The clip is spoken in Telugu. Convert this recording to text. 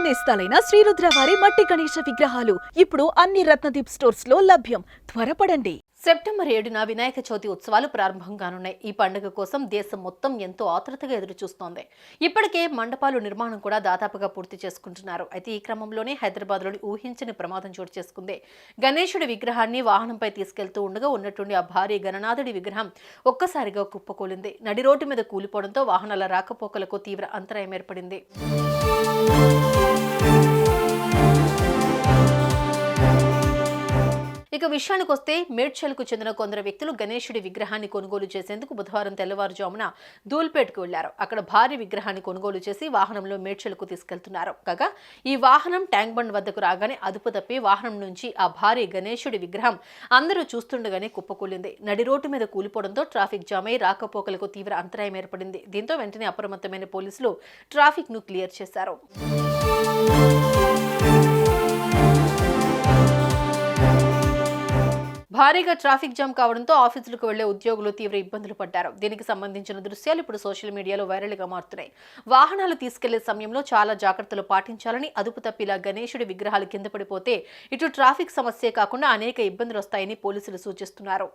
నేస్తాలైన శ్రీరుద్ర వారి మట్టి గణేశ విగ్రహాలు ఇప్పుడు అన్ని రత్నదీప్ స్టోర్స్ లో లభ్యం. త్వరపడండి. సెప్టెంబర్ 7న వినాయక చవితి ఉత్సవాలు ప్రారంభం కానున్నాయి. ఈ పండుగ కోసం దేశం మొత్తం ఎంతో ఆతృతగా ఎదురుచూస్తోంది. ఇప్పటికే మండపాలు నిర్మాణం కూడా దాదాపుగా పూర్తి చేసుకుంటున్నారు. అయితే ఈ క్రమంలోనే హైదరాబాద్లోని ఊహించని ప్రమాదం చోటు చేసుకుంది. గణేశుడి విగ్రహాన్ని వాహనంపై తీసుకెళ్తూ ఉండగా ఉన్నట్టుండి ఆ భారీ గణనాథుడి విగ్రహం ఒక్కసారిగా కుప్పకూలింది. నడి రోడ్డు మీద కూలిపోవడంతో వాహనాల రాకపోకలకు తీవ్ర అంతరాయం ఏర్పడింది. ఇక విషయానికి వస్తే మేడ్చల్కు చెందిన కొందరు వ్యక్తులు గణేశుడి విగ్రహాన్ని కొనుగోలు చేసేందుకు బుధవారం తెల్లవారుజామున ధూల్పేట్కు వెళ్లారు. అక్కడ భారీ విగ్రహాన్ని కొనుగోలు చేసి వాహనంలో మేడ్చల్కు తీసుకెళ్తున్నారు. కాగా ఈ వాహనం ట్యాంక్ బండ్ వద్దకు రాగానే అదుపు తప్పి వాహనం నుంచి ఆ భారీ గణేశుడి విగ్రహం అందరూ చూస్తుండగానే కుప్పకూలింది. నడి రోడ్డు మీద కూలిపోవడంతో ట్రాఫిక్ జామ్ అయి రాకపోకలకు తీవ్ర అంతరాయం ఏర్పడింది. దీంతో వెంటనే అప్రమత్తమైన పోలీసులు ట్రాఫిక్ ను క్లియర్ చేశారు. భారీగా ట్రాఫిక్ జామ్ కావడంతో ఆఫీసులకు వెళ్లే ఉద్యోగులు తీవ్ర ఇబ్బందులు పడ్డారు. దీనికి సంబంధించిన దృశ్యాలు ఇప్పుడు సోషల్ మీడియాలో వైరల్ గా మారుతున్నాయి. వాహనాలు తీసుకెళ్లే సమయంలో చాలా జాగ్రత్తలు పాటించాలని, అదుపు తప్పిలా గణేశుడి విగ్రహాలు కింద పడిపోతే ఇటు ట్రాఫిక్ సమస్యే కాకుండా అనేక ఇబ్బందులు వస్తాయని పోలీసులు సూచిస్తున్నారు.